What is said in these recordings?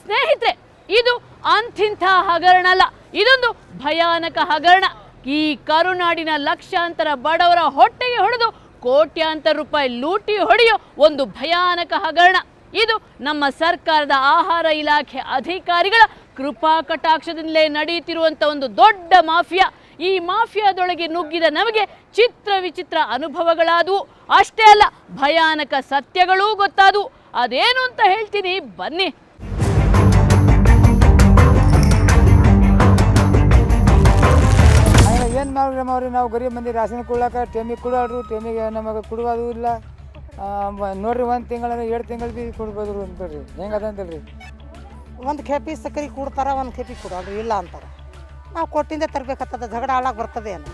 ಸ್ನೇಹಿತರೆ, ಇದು ಅಂಥಿಂಥ ಹಗರಣ ಅಲ್ಲ, ಇದೊಂದು ಭಯಾನಕ ಹಗರಣ. ಈ ಕರುನಾಡಿನ ಲಕ್ಷಾಂತರ ಬಡವರ ಹೊಟ್ಟೆಗೆ ಹೊಡೆದು ಕೋಟ್ಯಾಂತರ ರೂಪಾಯಿ ಲೂಟಿ ಹೊಡೆಯೋ ಒಂದು ಭಯಾನಕ ಹಗರಣ. ಇದು ನಮ್ಮ ಸರ್ಕಾರದ ಆಹಾರ ಇಲಾಖೆ ಅಧಿಕಾರಿಗಳ ಕೃಪಾ ಕಟಾಕ್ಷದಿಂದಲೇ ನಡೆಯುತ್ತಿರುವಂಥ ಒಂದು ದೊಡ್ಡ ಮಾಫಿಯಾ. ಈ ಮಾಫಿಯಾದೊಳಗೆ ನುಗ್ಗಿದ ನಮಗೆ ಚಿತ್ರ ವಿಚಿತ್ರ ಅನುಭವಗಳಾದವು. ಅಷ್ಟೇ ಅಲ್ಲ, ಭಯಾನಕ ಸತ್ಯಗಳೂ ಗೊತ್ತಾದವು. ಅದೇನು ಅಂತ ಹೇಳ್ತೀನಿ, ಬನ್ನಿ. ಏನು ಮಾಡ್ರಿ ನಾವು ಗರೀಬ್ ಮಂದಿ ರಾಶನ್ ಕೊಡ್ಲಾಕ ಟೈಮಿಗೆ ಕೊಡೋರು, ಟೈಮಿಗೆ ನಮಗೆ ಕೊಡುವುದು ಇಲ್ಲ. ನೋಡ್ರಿ 1 ತಿಂಗಳಂದ್ರೆ 2 ತಿಂಗಳು ಭೀ ಕೊಡ್ಬೋದು ಅಂತೇಳಿ ಹೆಂಗೆ ಅದಂತಲ್ರಿ. ಒಂದು ಕೆಪಿ ಸಕ್ಕರೆ ಕೊಡ್ತಾರೆ, ಒಂದು ಕೆಪಿ ಕೊಡೋರು ಇಲ್ಲ ಅಂತಾರೆ. ನಾವು ಕೊಟ್ಟಿಂದ ತರಬೇಕಾಗ್ತದೆ, ಜಗಳ ಆಳಾಗಿ ಬರ್ತದೆ ಏನು.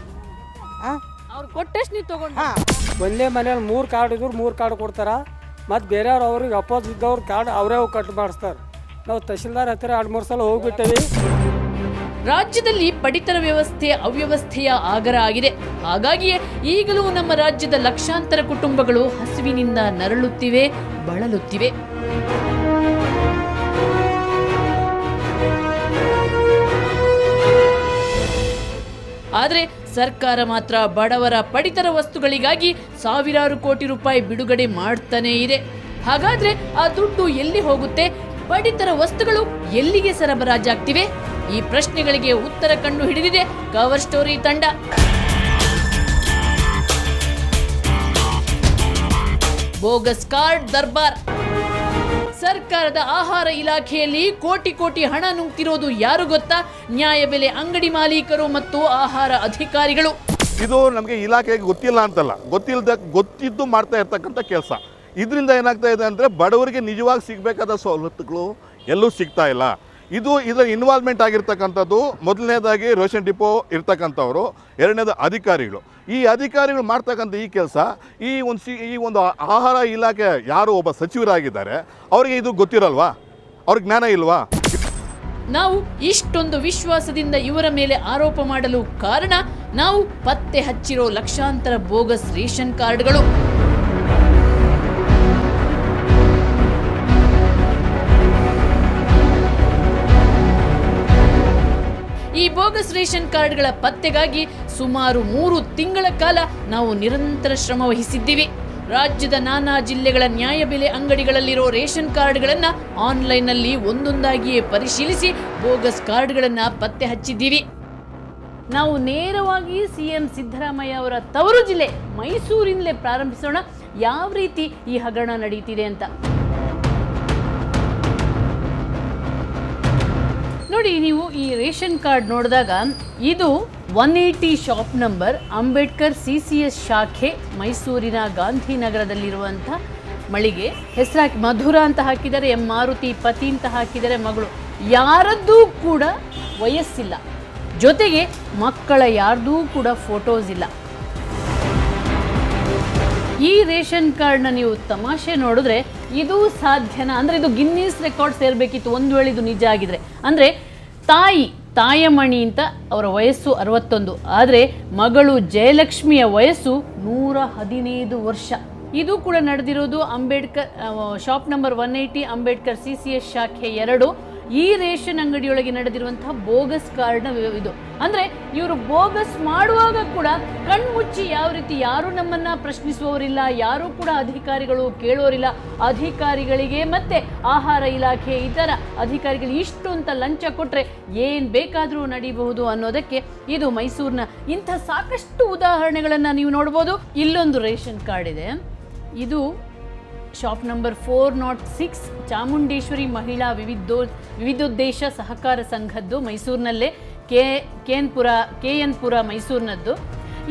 ಅವ್ರು ಕೊಟ್ಟಷ್ಟು ನೀವು ತೊಗೊಂಡು ಒಂದೇ ಮನೇಲಿ 3 ಕಾರ್ಡ್ ಇದ್ರು 3 ಕಾರ್ಡ್ ಕೊಡ್ತಾರೆ. ಮತ್ತು ಬೇರೆಯವ್ರು ಅವ್ರಿಗೆ ಅಪೋಸ್ ಇದ್ದವ್ರ ಕಾರ್ಡ್ ಅವರೇ ಕಟ್ ಮಾಡಿಸ್ತಾರೆ. ನಾವು ತಹಶೀಲ್ದಾರ್ ಹತ್ತಿರ 2-3 ಸಲ ಹೋಗ್ಬಿಟ್ಟೇವಿ. ರಾಜ್ಯದಲ್ಲಿ ಪಡಿತರ ವ್ಯವಸ್ಥೆ ಅವ್ಯವಸ್ಥೆಯ ಆಗರ ಆಗಿದೆ. ಹಾಗಾಗಿಯೇ ಈಗಲೂ ನಮ್ಮ ರಾಜ್ಯದ ಲಕ್ಷಾಂತರ ಕುಟುಂಬಗಳು ಹಸಿವಿನಿಂದ ನರಳುತ್ತಿವೆ, ಬಳಲುತ್ತಿವೆ. ಆದರೆ ಸರ್ಕಾರ ಮಾತ್ರ ಬಡವರ ಪಡಿತರ ವಸ್ತುಗಳಿಗಾಗಿ ಸಾವಿರಾರು ಕೋಟಿ ರೂಪಾಯಿ ಬಿಡುಗಡೆ ಮಾಡ್ತಾನೇ ಇದೆ. ಹಾಗಾದ್ರೆ ಆ ದುಡ್ಡು ಎಲ್ಲಿ ಹೋಗುತ್ತೆ? ಪಡಿತರ ವಸ್ತುಗಳು ಎಲ್ಲಿಗೆ ಸರಬರಾಜಾಗ್ತಿವೆ? ಈ ಪ್ರಶ್ನೆಗಳಿಗೆ ಉತ್ತರ ಕಂಡು ಹಿಡಿದಿದೆ ಕವರ್ ಸ್ಟೋರಿ ತಂಡ. ಬೋಗಸ್ ಕಾರ್ಡ್ ದರ್ಬಾರ್. ಸರ್ಕಾರದ ಆಹಾರ ಇಲಾಖೆಯಲ್ಲಿ ಕೋಟಿ ಕೋಟಿ ಹಣ ನುಂಗ್ತಿರೋದು ಯಾರು ಗೊತ್ತಾ? ನ್ಯಾಯಬೆಲೆ ಅಂಗಡಿ ಮಾಲೀಕರು ಮತ್ತು ಆಹಾರ ಅಧಿಕಾರಿಗಳು. ಇದು ನಮಗೆ ಇಲಾಖೆಗೆ ಗೊತ್ತಿಲ್ಲ ಅಂತಲ್ಲ, ಗೊತ್ತಿದ್ದು ಮಾಡ್ತಾ ಇರ್ತಕ್ಕಂಥ ಕೆಲಸ. ಇದರಿಂದ ಏನಾಗ್ತಾ ಇದೆ ಅಂದರೆ ಬಡವರಿಗೆ ನಿಜವಾಗಿ ಸಿಗಬೇಕಾದ ಸವಲತ್ತುಗಳು ಎಲ್ಲೂ ಸಿಗ್ತಾ ಇಲ್ಲ. ಇದರ ಇನ್ವಾಲ್ವ್ಮೆಂಟ್ ಆಗಿರ್ತಕ್ಕಂಥದ್ದು ಮೊದಲನೇದಾಗಿ ರೇಷನ್ ಡಿಪೋ ಇರ್ತಕ್ಕಂಥವ್ರು, ಎರಡನೇದು ಅಧಿಕಾರಿಗಳು. ಈ ಅಧಿಕಾರಿಗಳು ಮಾಡ್ತಕ್ಕಂಥ ಈ ಕೆಲಸ ಈ ಒಂದು ಆಹಾರ ಇಲಾಖೆ ಯಾರು ಒಬ್ಬ ಸಚಿವರಾಗಿದ್ದಾರೆ ಅವರಿಗೆ ಇದು ಗೊತ್ತಿರಲ್ವಾ? ಅವ್ರಿಗೆ ಜ್ಞಾನ ಇಲ್ವಾ? ನಾವು ಇಷ್ಟೊಂದು ವಿಶ್ವಾಸದಿಂದ ಇವರ ಮೇಲೆ ಆರೋಪ ಮಾಡಲು ಕಾರಣ, ನಾವು ಪತ್ತೆ ಹಚ್ಚಿರೋ ಲಕ್ಷಾಂತರ ಬೋಗಸ್ ರೇಷನ್ ಕಾರ್ಡ್ಗಳು. ಈ ಬೋಗಸ್ ರೇಷನ್ ಕಾರ್ಡ್ಗಳ ಪತ್ತೆಗಾಗಿ ಸುಮಾರು 3 ತಿಂಗಳ ಕಾಲ ನಾವು ನಿರಂತರ ಶ್ರಮ ವಹಿಸಿದ್ದೀವಿ. ರಾಜ್ಯದ ನಾನಾ ಜಿಲ್ಲೆಗಳ ನ್ಯಾಯಬೆಲೆ ಅಂಗಡಿಗಳಲ್ಲಿರೋ ರೇಷನ್ ಕಾರ್ಡ್ಗಳನ್ನು ಆನ್ಲೈನ್ನಲ್ಲಿ ಒಂದೊಂದಾಗಿಯೇ ಪರಿಶೀಲಿಸಿ ಬೋಗಸ್ ಕಾರ್ಡ್ಗಳನ್ನು ಪತ್ತೆ ಹಚ್ಚಿದ್ದೀವಿ. ನಾವು ನೇರವಾಗಿ CM ಸಿದ್ದರಾಮಯ್ಯ ಅವರ ತವರು ಜಿಲ್ಲೆ ಮೈಸೂರಿನಲ್ಲೇ ಪ್ರಾರಂಭಿಸೋಣ, ಯಾವ ರೀತಿ ಈ ಹಗರಣ ನಡೀತಿದೆ ಅಂತ. ನೋಡಿ, ನೀವು ಈ ರೇಷನ್ ಕಾರ್ಡ್ ನೋಡಿದಾಗ ಇದು 180 ಶಾಪ್ ನಂಬರ್, ಅಂಬೇಡ್ಕರ್ CCS ಶಾಖೆ, ಮೈಸೂರಿನ ಗಾಂಧಿನಗರದಲ್ಲಿರುವಂಥ ಮಳಿಗೆ. ಹೆಸರಾಕಿ ಮಧುರ ಅಂತ ಹಾಕಿದ್ದಾರೆ, ಎಂ ಮಾರುತಿ ಪತಿ ಅಂತ ಹಾಕಿದ್ದಾರೆ. ಮಗಳು ಯಾರದ್ದೂ ಕೂಡ ವಯಸ್ಸಿಲ್ಲ, ಜೊತೆಗೆ ಮಕ್ಕಳ ಯಾರ್ದೂ ಕೂಡ ಫೋಟೋಸ್ ಇಲ್ಲ. ಈ ರೇಷನ್ ಕಾರ್ಡ್ನ ನೀವು ತಮಾಷೆ ನೋಡಿದ್ರೆ ಇದು ಸಾಧ್ಯನಾ ಅಂದರೆ ಇದು ಗಿನ್ನಿಸ್ ರೆಕಾರ್ಡ್ ಸೇರಬೇಕಿತ್ತು ಒಂದು ವೇಳೆ ಇದು ನಿಜ ಆಗಿದ್ರೆ. ಅಂದರೆ ತಾಯಮಣಿ ಅಂತ ಅವರ ವಯಸ್ಸು 61, ಆದರೆ ಮಗಳು ಜಯಲಕ್ಷ್ಮಿಯ ವಯಸ್ಸು 115 ವರ್ಷ. ಇದು ಕೂಡ ನಡೆದಿರೋದು Ambedkar shop number 180 Ambedkar CCS ಶಾಖೆ 2. ಈ ರೇಷನ್ ಅಂಗಡಿಯೊಳಗೆ ನಡೆದಿರುವಂತಹ ಬೋಗಸ್ ಕಾರ್ಡ್ನ ಇದು ಅಂದರೆ ಇವರು ಬೋಗಸ್ ಮಾಡುವಾಗ ಕೂಡ ಕಣ್ಮುಚ್ಚಿ ಯಾವ ರೀತಿ ಯಾರೂ ನಮ್ಮನ್ನು ಪ್ರಶ್ನಿಸುವವರಿಲ್ಲ, ಯಾರೂ ಕೂಡ ಅಧಿಕಾರಿಗಳು ಕೇಳೋರಿಲ್ಲ. ಅಧಿಕಾರಿಗಳಿಗೆ ಮತ್ತು ಆಹಾರ ಇಲಾಖೆ ಇತರ ಅಧಿಕಾರಿಗಳು ಇಷ್ಟು ಅಂತ ಲಂಚ ಕೊಟ್ಟರೆ ಏನು ಬೇಕಾದರೂ ನಡೀಬಹುದು ಅನ್ನೋದಕ್ಕೆ ಇದು ಮೈಸೂರಿನ ಇಂಥ ಸಾಕಷ್ಟು ಉದಾಹರಣೆಗಳನ್ನು ನೀವು ನೋಡ್ಬೋದು. ಇಲ್ಲೊಂದು ರೇಷನ್ ಕಾರ್ಡ್ ಇದೆ, ಇದು ಶಾಪ್ ನಂಬರ್ 406 ಚಾಮುಂಡೇಶ್ವರಿ ಮಹಿಳಾ ವಿವಿಧೋದ್ದೇಶ ಸಹಕಾರ ಸಂಘದ್ದು, ಮೈಸೂರಿನಲ್ಲೇ KN ಪುರ ಮೈಸೂರಿನದ್ದು.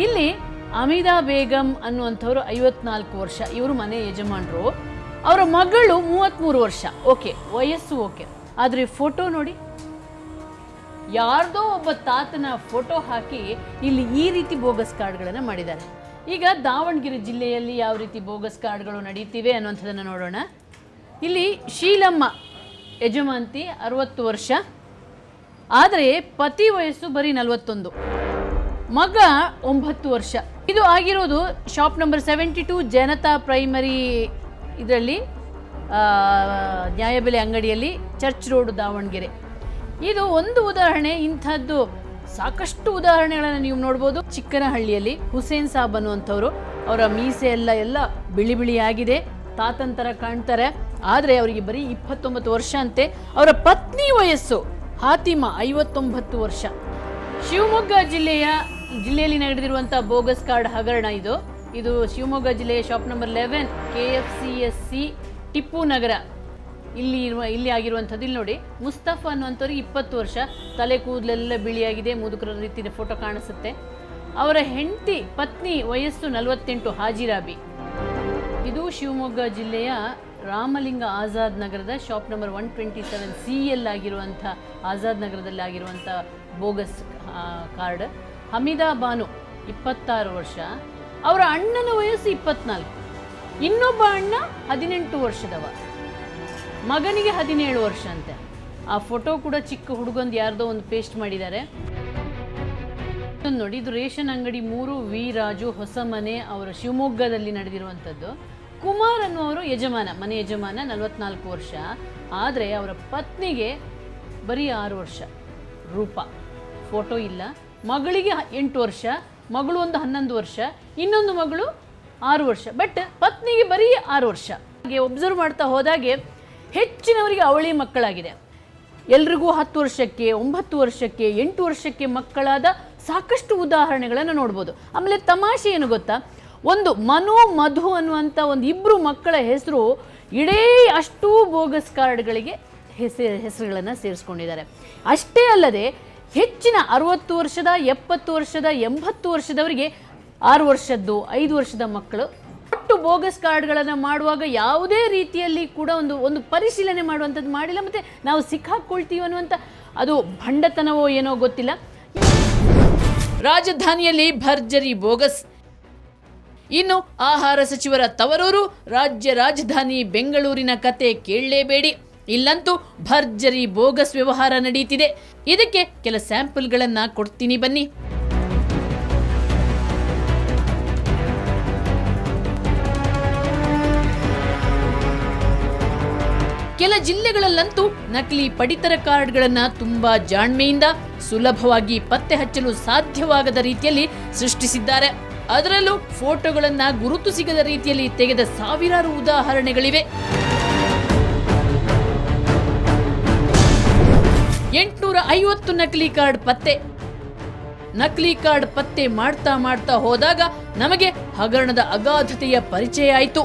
ಇಲ್ಲಿ ಅಮಿದಾ ಬೇಗಂ ಅನ್ನುವಂಥವ್ರು 54 ವರ್ಷ, ಇವರು ಮನೆ ಯಜಮಾನರು. ಅವರ ಮಗಳು 33 ವರ್ಷ. ಓಕೆ, ವಯಸ್ಸು ಓಕೆ, ಆದರೆ ಫೋಟೋ ನೋಡಿ, ಯಾರ್ದೋ ಒಬ್ಬ ತಾತನ ಫೋಟೋ ಹಾಕಿ ಇಲ್ಲಿ ಈ ರೀತಿ ಬೋಗಸ್ ಕಾರ್ಡ್ಗಳನ್ನು ಮಾಡಿದ್ದಾರೆ. ಈಗ ದಾವಣಗೆರೆ ಜಿಲ್ಲೆಯಲ್ಲಿ ಯಾವ ರೀತಿ ಬೋಗಸ್ ಕಾರ್ಡ್ಗಳು ನಡೀತಿವೆ ಅನ್ನುವಂಥದ್ದನ್ನು ನೋಡೋಣ. ಇಲ್ಲಿ ಶೀಲಮ್ಮ ಯಜಮಾಂತಿ 60 ವರ್ಷ, ಆದರೆ ಪತಿ ವಯಸ್ಸು ಬರೀ 41, ಮಗ 9 ವರ್ಷ. ಇದು ಆಗಿರೋದು ಶಾಪ್ ನಂಬರ್ 72 ಜನತಾ ಪ್ರೈಮರಿ ಇದರಲ್ಲಿ ನ್ಯಾಯಬೆಲೆ ಅಂಗಡಿಯಲ್ಲಿ, ಚರ್ಚ್ ರೋಡ್, ದಾವಣಗೆರೆ. ಇದು ಒಂದು ಉದಾಹರಣೆ. ಇಂಥದ್ದು ಸಾಕಷ್ಟು ಉದಾಹರಣೆಗಳನ್ನು ನೀವು ನೋಡ್ಬೋದು. ಚಿಕ್ಕನಹಳ್ಳಿಯಲ್ಲಿ ಹುಸೇನ್ ಸಾಬ್ ಅನ್ನುವಂಥವ್ರು, ಅವರ ಮೀಸೆ ಎಲ್ಲ ಬಿಳಿ ಬಿಳಿ ಆಗಿದೆ, ತಾತನ್ ಥರ ಕಾಣ್ತಾರೆ. ಆದರೆ ಅವರಿಗೆ ಬರೀ 29 ವರ್ಷ ಅಂತೆ. ಅವರ ಪತ್ನಿ ವಯಸ್ಸು ಹಾತಿಮಾ 59 ವರ್ಷ. ಶಿವಮೊಗ್ಗ ಜಿಲ್ಲೆಯಲ್ಲಿ ನಡೆದಿರುವಂಥ ಬೋಗಸ್ ಕಾರ್ಡ್ ಹಗರಣ ಇದು ಶಿವಮೊಗ್ಗ ಜಿಲ್ಲೆಯ ಶಾಪ್ ನಂಬರ್ 11 KFCSC ಟಿಪ್ಪು ನಗರ ಇಲ್ಲಿ ಆಗಿರುವಂಥದ್ದು. ಇಲ್ಲಿ ನೋಡಿ, ಮುಸ್ತಫಾ ಅನ್ನುವಂಥವ್ರಿಗೆ 20 ವರ್ಷ, ತಲೆ ಕೂದಲೆಲ್ಲ ಬಿಳಿಯಾಗಿದೆ, ಮುದುಕರ ರೀತಿಯ ಫೋಟೋ ಕಾಣಿಸುತ್ತೆ. ಅವರ ಪತ್ನಿ ವಯಸ್ಸು 48, ಹಾಜಿರಾಬಿ. ಇದು ಶಿವಮೊಗ್ಗ ಜಿಲ್ಲೆಯ ರಾಮಲಿಂಗ ಆಜಾದ್ ನಗರದ ಶಾಪ್ ನಂಬರ್ 127 CL ಆಗಿರುವಂಥ ಆಜಾದ್ ನಗರದಲ್ಲಿ ಆಗಿರುವಂಥ ಬೋಗಸ್ ಕಾರ್ಡ್. ಹಮೀದಾ ಬಾನು 26 ವರ್ಷ, ಅವರ ಅಣ್ಣನ ವಯಸ್ಸು 24, ಇನ್ನೊಬ್ಬ ಅಣ್ಣ 18 ವರ್ಷದವ, ಮಗನಿಗೆ 17 ವರ್ಷ ಅಂತೆ. ಆ ಫೋಟೋ ಕೂಡ ಚಿಕ್ಕ ಹುಡುಗಂದು ಯಾರ್ದೋ ಒಂದು ಪೇಸ್ಟ್ ಮಾಡಿದ್ದಾರೆ. ನೋಡಿ, ಇದು ರೇಷನ್ ಅಂಗಡಿ 3 ವಿ ರಾಜು ಹೊಸಮನೆ, ಅವರು ಶಿವಮೊಗ್ಗದಲ್ಲಿ ನಡೆದಿರುವಂಥದ್ದು. ಕುಮಾರ್ ಅನ್ನುವರು ಮನೆ ಯಜಮಾನ, 44 ವರ್ಷ. ಆದರೆ ಅವರ ಪತ್ನಿಗೆ ಬರೀ 6 ವರ್ಷ, ರೂಪಾ. ಫೋಟೋ ಇಲ್ಲ. ಮಗಳಿಗೆ 8 ವರ್ಷ, ಮಗಳು ಒಂದು 11 ವರ್ಷ, ಇನ್ನೊಂದು ಮಗಳು 6 ವರ್ಷ. ಬಟ್ ಪತ್ನಿಗೆ ಬರೀ 6 ವರ್ಷ. ಹಾಗೆ ಒಬ್ಸರ್ವ್ ಮಾಡ್ತಾ ಹೋದಾಗೆ ಹೆಚ್ಚಿನವರಿಗೆ ಅವಳಿ ಮಕ್ಕಳಾಗಿದೆ. ಎಲ್ರಿಗೂ 10 ವರ್ಷಕ್ಕೆ, 9 ವರ್ಷಕ್ಕೆ, 8 ವರ್ಷಕ್ಕೆ ಮಕ್ಕಳಾದ ಸಾಕಷ್ಟು ಉದಾಹರಣೆಗಳನ್ನು ನೋಡ್ಬೋದು. ಆಮೇಲೆ ತಮಾಷೆ ಏನು ಗೊತ್ತಾ, ಒಂದು ಮಧು ಅನ್ನುವಂಥ ಒಂದು 2 ಮಕ್ಕಳ ಹೆಸರು ಇಡೀ ಅಷ್ಟೂ ಬೋಗಸ್ ಕಾರ್ಡ್ಗಳಿಗೆ ಹೆಸರುಗಳನ್ನು ಸೇರಿಸ್ಕೊಂಡಿದ್ದಾರೆ. ಅಷ್ಟೇ ಅಲ್ಲದೆ ಹೆಚ್ಚಿನ 60 ವರ್ಷದ, 70 ವರ್ಷದ, 80 ವರ್ಷದವರಿಗೆ 6 ವರ್ಷದ್ದು, 5 ವರ್ಷದ ಮಕ್ಕಳು. ಒಟ್ಟು ಬೋಗಸ್ ಕಾರ್ಡ್ಗಳನ್ನು ಮಾಡುವಾಗ ಯಾವುದೇ ರೀತಿಯಲ್ಲಿ ಕೂಡ ಒಂದು ಪರಿಶೀಲನೆ ಮಾಡುವಂಥದ್ದು ಮಾಡಿಲ್ಲ. ಮತ್ತು ನಾವು ಸಿಕ್ಕಾಕೊಳ್ತೀವಿ ಅನ್ನುವಂಥ ಅದು ಭಂಡತನವೋ ಏನೋ ಗೊತ್ತಿಲ್ಲ. ರಾಜಧಾನಿಯಲ್ಲಿ ಭರ್ಜರಿ ಬೋಗಸ್. ಇನ್ನು ಆಹಾರ ಸಚಿವರ ತವರೂರು ರಾಜ್ಯ ರಾಜಧಾನಿ ಬೆಂಗಳೂರಿನ ಕತೆ ಕೇಳಲೇಬೇಡಿ. ಇಲ್ಲಂತೂ ಭರ್ಜರಿ ಬೋಗಸ್ ವ್ಯವಹಾರ ನಡೆಯುತ್ತಿದೆ. ಇದಕ್ಕೆ ಕೆಲ ಸ್ಯಾಂಪಲ್ಗಳನ್ನು ಕೊಡ್ತೀನಿ ಬನ್ನಿ. ಕೆಲ ಜಿಲ್ಲೆಗಳಲ್ಲಂತೂ ನಕಲಿ ಪಡಿತರ ಕಾರ್ಡ್ಗಳನ್ನು ತುಂಬಾ ಜಾಣ್ಮೆಯಿಂದ ಸುಲಭವಾಗಿ ಪತ್ತೆ ಹಚ್ಚಲು ಸಾಧ್ಯವಾಗದ ರೀತಿಯಲ್ಲಿ ಸೃಷ್ಟಿಸಿದ್ದಾರೆ. ಅದರಲ್ಲೂ ಫೋಟೋಗಳನ್ನ ಗುರುತು ಸಿಗದ ರೀತಿಯಲ್ಲಿ ತೆಗೆದ ಸಾವಿರಾರು ಉದಾಹರಣೆಗಳಿವೆ. 850 ನಕಲಿ ಕಾರ್ಡ್ ಪತ್ತೆ. ನಕಲಿ ಕಾರ್ಡ್ ಪತ್ತೆ ಮಾಡ್ತಾ ಹೋದಾಗ ನಮಗೆ ಹಗರಣದ ಅಗಾಧತೆಯ ಪರಿಚಯ ಆಯಿತು.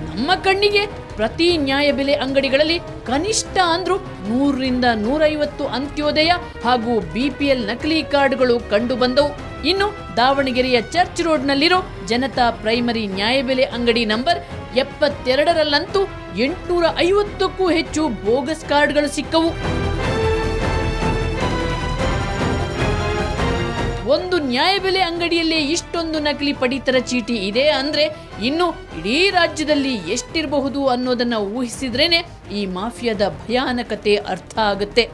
ನಮ್ಮ ಕಣ್ಣಿಗೆ ಪ್ರತಿ ನ್ಯಾಯಬೆಲೆ ಅಂಗಡಿಗಳಲ್ಲಿ ಕನಿಷ್ಠ ಅಂದ್ರೂ 100 ರಿಂದ 150 ಅಂತ್ಯೋದಯ ಹಾಗೂ BPL ನಕಲಿ ಕಾರ್ಡ್ಗಳು ಕಂಡು ಬಂದವು. ಇನ್ನು ದಾವಣಗೆರೆಯ ಚರ್ಚ್ ರೋಡ್ನಲ್ಲಿರೋ ಜನತಾ ಪ್ರೈಮರಿ ನ್ಯಾಯಬೆಲೆ ಅಂಗಡಿ ನಂಬರ್ 72ರಲ್ಲಂತೂ 850ಕ್ಕೂ ಹೆಚ್ಚು ಬೋಗಸ್ ಕಾರ್ಡ್ಗಳು ಸಿಕ್ಕವು. ಒಂದು ನ್ಯಾಯಬೆಲೆ ಅಂಗಡಿಯಲ್ಲೇ ಇಷ್ಟೊಂದು ನಕಲಿ ಪಡಿತರ ಚೀಟಿ ಇದೆ ಅಂದ್ರೆ ಇನ್ನು ಇಡೀ ರಾಜ್ಯದಲ್ಲಿ ಎಷ್ಟಿರಬಹುದು ಅನ್ನೋದನ್ನ ಊಹಿಸಿದ್ರೇನೆ ಈ ಮಾಫಿಯಾದ ಭಯಾನಕತೆ ಅರ್ಥ ಆಗುತ್ತೆ.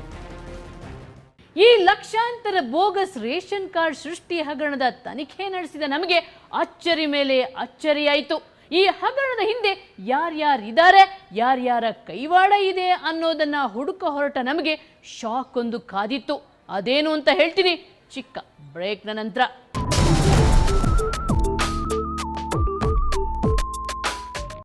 ಈ ಲಕ್ಷಾಂತರ ಬೋಗಸ್ ರೇಷನ್ ಕಾರ್ಡ್ ಸೃಷ್ಟಿ ಹಗರಣದ ತನಿಖೆ ನಡೆಸಿದ ನಮಗೆ ಅಚ್ಚರಿ ಮೇಲೆ ಅಚ್ಚರಿಯಾಯಿತು. ಈ ಹಗರಣದ ಹಿಂದೆ ಯಾರ್ಯಾರಿದ್ದಾರೆ, ಯಾರ್ಯಾರ ಕೈವಾಡ ಇದೆ ಅನ್ನೋದನ್ನ ಹುಡುಕ ಹೊರಟ ನಮಗೆ ಶಾಕ್ ಒಂದು ಕಾದಿತ್ತು. ಅದೇನು ಅಂತ ಹೇಳ್ತೀನಿ ಚಿಕ್ಕ ಬ್ರೇಕ್ನ ನಂತರ.